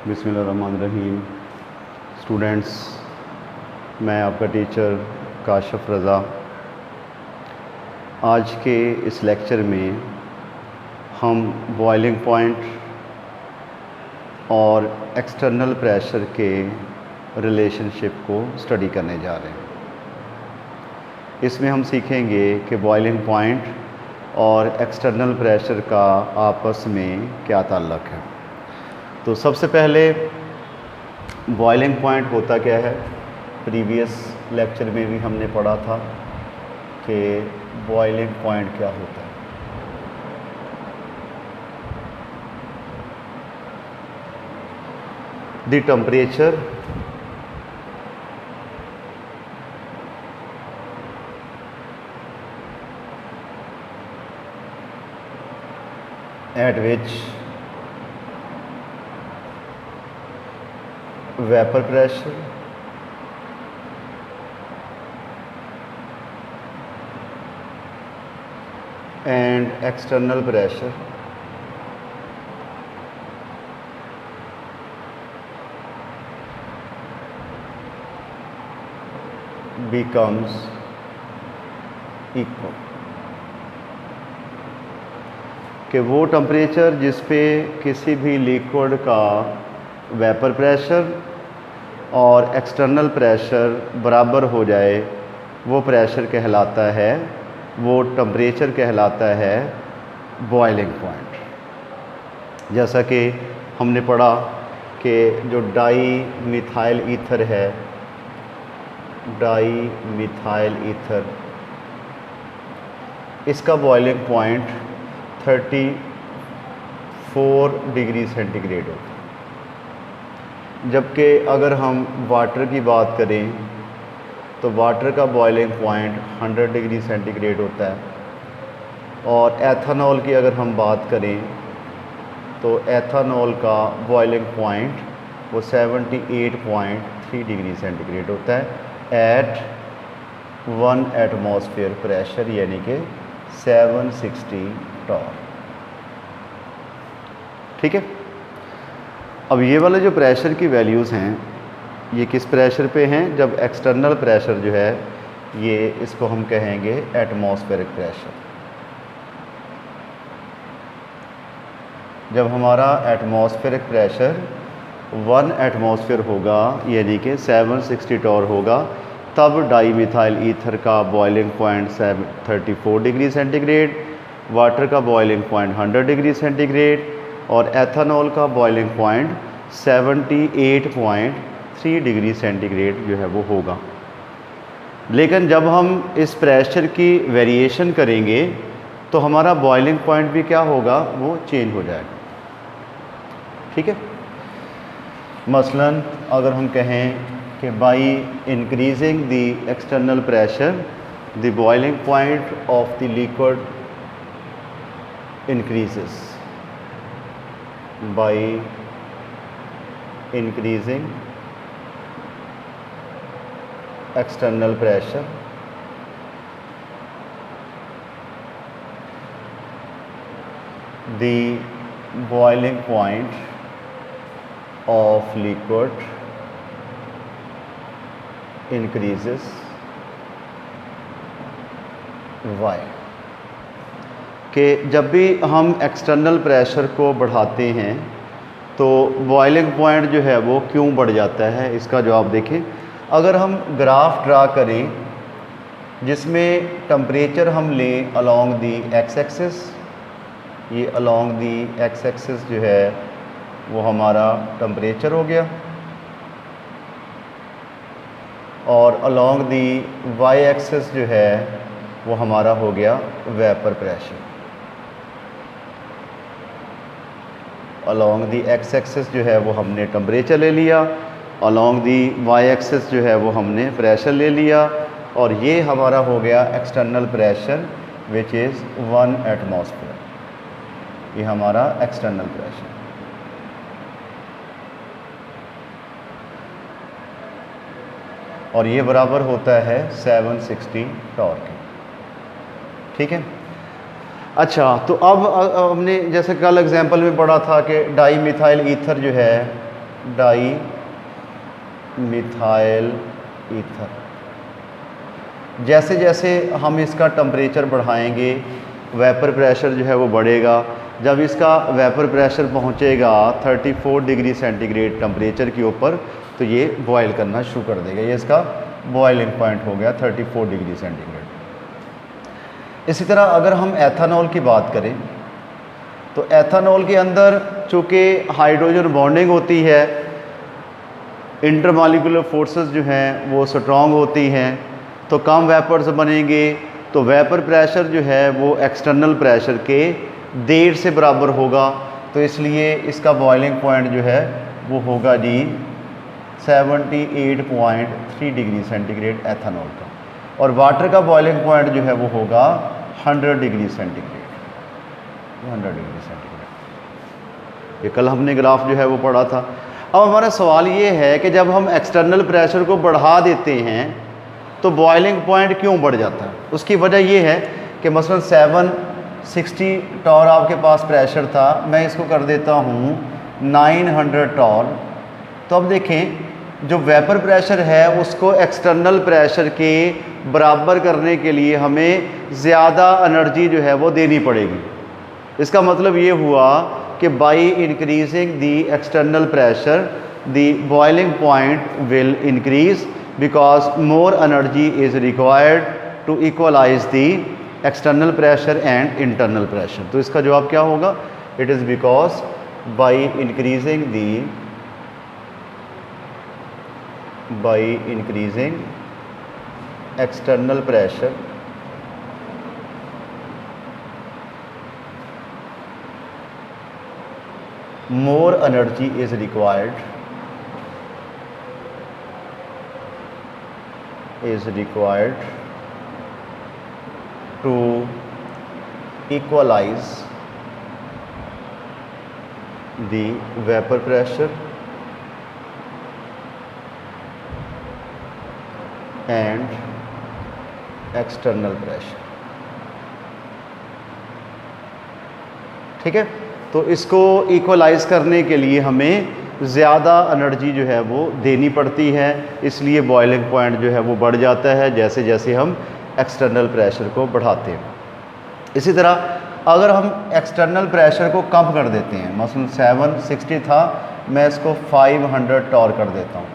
बिस्मिल्लाहिर्रहमानिर्रहीम। स्टूडेंट्स, मैं आपका टीचर काशिफ रज़ा। आज के इस लेक्चर में हम बॉइलिंग पॉइंट और एक्सटर्नल प्रेशर के रिलेशनशिप को स्टडी करने जा रहे हैं। इसमें हम सीखेंगे कि बॉइलिंग पॉइंट और एक्सटर्नल प्रेशर का आपस में क्या ताल्लुक़ है। तो सबसे पहले बॉइलिंग पॉइंट होता क्या है। प्रीवियस लेक्चर में भी हमने पढ़ा था कि बॉइलिंग पॉइंट क्या होता है। The temperature at which vapor pressure and external pressure becomes equal। कि वो टेम्परेचर जिस पे किसी भी लिक्विड का वेपर प्रेशर और एक्सटर्नल प्रेशर बराबर हो जाए, वो प्रेशर कहलाता है, वो टेम्परेचर कहलाता है बॉइलिंग पॉइंट। जैसा कि हमने पढ़ा कि जो डाई मिथाइल ईथर है, डाई मिथाइल ईथर, इसका बॉइलिंग पॉइंट 34 डिग्री सेंटीग्रेड होता है। जबकि अगर हम वाटर की बात करें तो वाटर का बॉइलिंग पॉइंट 100 डिग्री सेंटीग्रेड होता है। और एथेनॉल की अगर हम बात करें तो एथेनॉल का बॉइलिंग पॉइंट वो 78.3 डिग्री सेंटीग्रेड होता है एट 1 एटमॉस्फेयर प्रेशर, यानी कि 760 टॉर। ठीक है। अब ये वाले जो प्रेशर की वैल्यूज़ हैं, ये किस प्रेशर पे हैं? जब एक्सटर्नल प्रेशर जो है, ये इसको हम कहेंगे एटमॉस्फेरिक प्रेशर। जब हमारा एटमॉस्फेरिक प्रेशर 1 एटमॉस्फेयर होगा, यानी कि 760 टॉर होगा, तब डाई मिथाइल ईथर का boiling point 34 degree centigrade, water का बॉइलिंग पॉइंट 100 डिग्री सेंटीग्रेड और एथेनॉल का बॉइलिंग पॉइंट 78.3 डिग्री सेंटीग्रेड जो है वो होगा। लेकिन जब हम इस प्रेशर की वेरिएशन करेंगे तो हमारा बॉइलिंग पॉइंट भी क्या होगा, वो चेंज हो जाएगा। ठीक है। मसलन अगर हम कहें कि by increasing the external pressure the boiling point of the liquid increases, by increasing external pressure the boiling point of liquid increases y। कि जब भी हम एक्सटर्नल प्रेशर को बढ़ाते हैं तो बॉइलिंग पॉइंट जो है वो क्यों बढ़ जाता है, इसका जवाब देखें। अगर हम ग्राफ ड्रा करें जिसमें टेम्परेचर हम लें अलोंग दी एक्स एक्सिस, ये अलोंग दी एक्स एक्सिस जो है वो हमारा टेम्परेचर हो गया, और अलोंग दी वाई एक्सिस जो है वो हमारा हो गया vapour pressure. Along the x axis जो है वो हमने टेम्परेचर ले लिया, अलोंग दी वाई एक्सिस जो है वो हमने प्रेशर ले लिया, और ये हमारा हो गया external pressure which is 1 atmosphere. ये हमारा एक्सटर्नल प्रेशर। और ये बराबर होता है 760 टॉर के। ठीक है। अच्छा, तो अब हमने जैसे कल एग्जांपल में पढ़ा था कि डाई मिथाइल ईथर जो है डाई मिथाइल ईथर। जैसे जैसे हम इसका टेम्परेचर बढ़ाएंगे वेपर प्रेशर जो है वो बढ़ेगा। जब इसका वेपर प्रेशर पहुंचेगा 34 डिग्री सेंटीग्रेड टेम्परेचर के ऊपर तो ये बॉयल करना शुरू कर देगा। ये इसका बॉयलिंग पॉइंट हो गया 34 डिग्री सेंटीग्रेड। इसी तरह अगर हम एथेनॉल की बात करें तो एथेनॉल के अंदर चूँकि हाइड्रोजन बॉन्डिंग होती है, इंटरमॉलिक्यूलर फोर्सेस जो हैं वो स्ट्रॉन्ग होती हैं, तो कम वेपर्स बनेंगे, तो वेपर प्रेशर जो है वो एक्सटर्नल प्रेशर के 1.5 से बराबर होगा। तो इसलिए इसका बॉइलिंग पॉइंट जो है वो होगा जी 78.3 डिग्री सेंटीग्रेड एथेनॉल का, और वाटर का बॉइलिंग पॉइंट जो है वो होगा 100 डिग्री सेंटीग्रेड, 100 डिग्री सेंटीग्रेड। ये कल हमने ग्राफ जो है वो पढ़ा था। अब हमारा सवाल ये है कि जब हम एक्सटर्नल प्रेशर को बढ़ा देते हैं तो बॉइलिंग पॉइंट क्यों बढ़ जाता है? उसकी वजह ये है कि मसलन 760 टॉर आपके पास प्रेशर था, मैं इसको कर देता हूँ 900 टॉर। तो अब देखें जो वेपर प्रेशर है उसको एक्सटर्नल प्रेशर के बराबर करने के लिए हमें ज़्यादा एनर्जी जो है वो देनी पड़ेगी। इसका मतलब ये हुआ कि by increasing the external pressure the boiling point will increase because more energy is required to equalise the external pressure and internal pressure. तो इसका जवाब क्या होगा? It is because by increasing external pressure more energy is required to equalize the vapor pressure and external pressure। ठीक है, तो इसको equalise करने के लिए हमें ज़्यादा एनर्जी जो है वो देनी पड़ती है, इसलिए बॉइलिंग पॉइंट जो है वो बढ़ जाता है जैसे जैसे हम एक्सटर्नल प्रेशर को बढ़ाते हैं। इसी तरह अगर हम एक्सटर्नल प्रेशर को कम कर देते हैं, मसलन 760 था, मैं इसको 500 टॉर कर देता हूँ,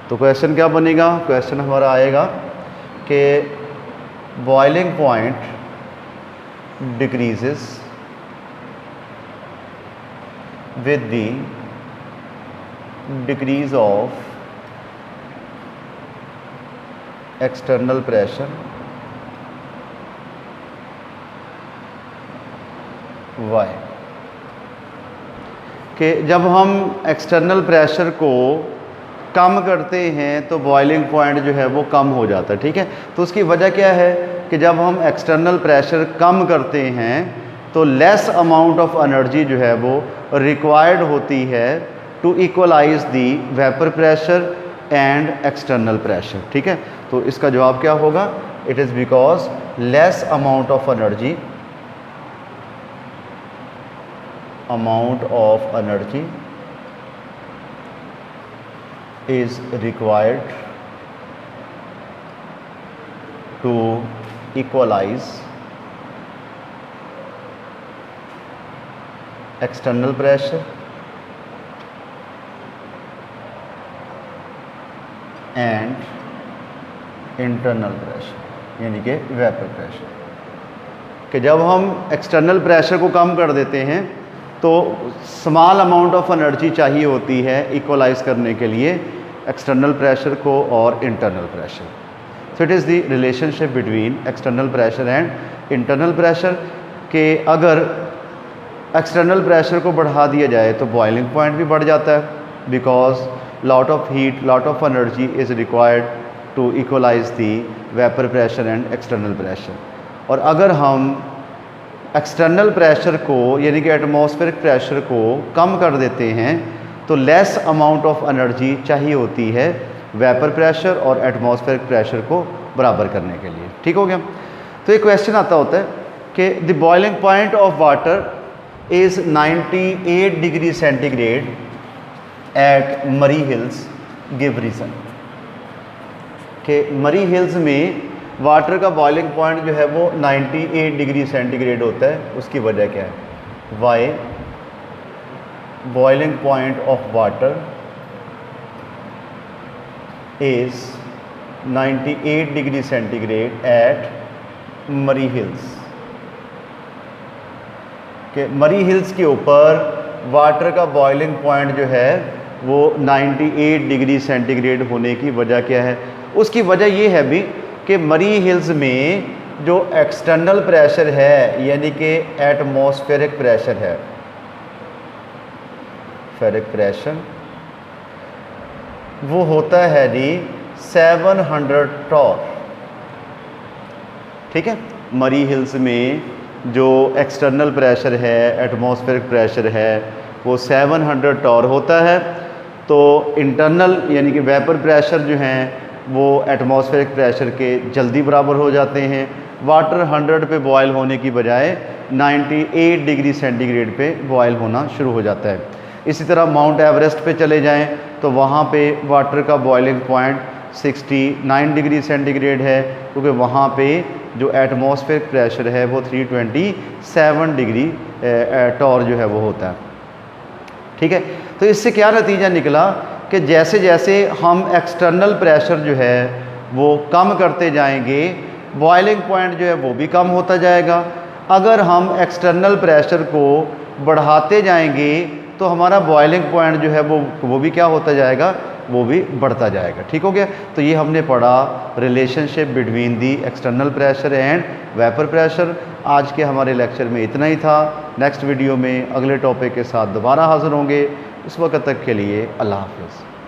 तो क्वेश्चन क्या बनेगा? क्वेश्चन हमारा आएगा कि boiling point decreases with the decrease of external pressure y। कि जब हम एक्सटर्नल प्रेशर को कम करते हैं तो बॉइलिंग पॉइंट जो है वो कम हो जाता है। ठीक है, तो उसकी वजह क्या है कि जब हम एक्सटर्नल प्रेशर कम करते हैं तो लेस अमाउंट ऑफ एनर्जी जो है वो रिक्वायर्ड होती है to equalise the vapour pressure and external pressure. ठीक है, तो इसका जवाब क्या होगा? It is because less amount of energy is required to equalise external pressure and internal pressure, यानी कि वेपर प्रेशर। कि जब हम एक्सटर्नल प्रेशर को कम कर देते हैं तो स्मॉल अमाउंट ऑफ एनर्जी चाहिए होती है इक्वलाइज करने के लिए एक्सटर्नल प्रेशर को और internal pressure. So it is the relationship between external pressure and internal pressure. कि अगर एक्सटर्नल प्रेशर को बढ़ा दिया जाए तो बॉइलिंग पॉइंट भी बढ़ जाता है, because lot of heat, lot of energy is required to equalise the vapour pressure and external pressure. और अगर हम एक्सटर्नल प्रेशर को यानी कि एटमॉस्फेरिक प्रेशर को कम कर देते हैं तो लेस अमाउंट ऑफ एनर्जी चाहिए होती है वेपर प्रेशर और एटमॉस्फेरिक प्रेशर को बराबर करने के लिए। ठीक हो गया? तो एक क्वेश्चन आता होता है कि the boiling point of water is 98 degree centigrade at Murree hills give reason कि मरी हिल्स में वाटर का बॉइलिंग पॉइंट जो है वो 98 डिग्री सेंटीग्रेड होता है। उसकी वजह क्या है? Why boiling point of water is 98 degree centigrade at Murree hills कि मरी हिल्स के ऊपर वाटर का बॉइलिंग पॉइंट जो है वो 98 डिग्री सेंटीग्रेड होने की वजह क्या है? उसकी वजह ये है भी कि मरी हिल्स में जो एक्सटर्नल प्रेशर है यानी कि एटमॉस्फेरिक प्रेशर है, फेरिक प्रेशर, वो होता है जी 700 टॉर। ठीक है, मरी हिल्स में जो एक्सटर्नल प्रेशर है, एटमॉस्फेरिक प्रेशर है, वो 700 टॉर होता है। तो इंटरनल यानी कि वेपर प्रेशर जो हैं वो एटमॉस्फेरिक प्रेशर के जल्दी बराबर हो जाते हैं। वाटर 100 पे बॉयल होने की बजाय 98 डिग्री सेंटीग्रेड पे बॉयल होना शुरू हो जाता है। इसी तरह माउंट एवरेस्ट पे चले जाएं तो वहाँ पे वाटर का बॉइलिंग पॉइंट 69 डिग्री सेंटीग्रेड है, क्योंकि वहाँ पे जो एटमॉस्फेरिक प्रेशर है वो 327 डिग्री टॉर जो है वो होता है। ठीक है, तो इससे क्या नतीजा निकला कि जैसे जैसे हम एक्सटर्नल प्रेशर जो है वो कम करते जाएंगे, बॉइलिंग पॉइंट जो है वो भी कम होता जाएगा। अगर हम एक्सटर्नल प्रेशर को बढ़ाते जाएंगे तो हमारा बॉइलिंग पॉइंट जो है वो भी क्या होता जाएगा? वो भी बढ़ता जाएगा। ठीक हो गया। तो ये हमने पढ़ा relationship between the external pressure and vapour pressure. आज के हमारे लेक्चर में इतना ही था। नेक्स्ट वीडियो में अगले टॉपिक के साथ दोबारा हाज़िर होंगे। उस वक्त तक के लिए अल्लाह हाफ़िज़।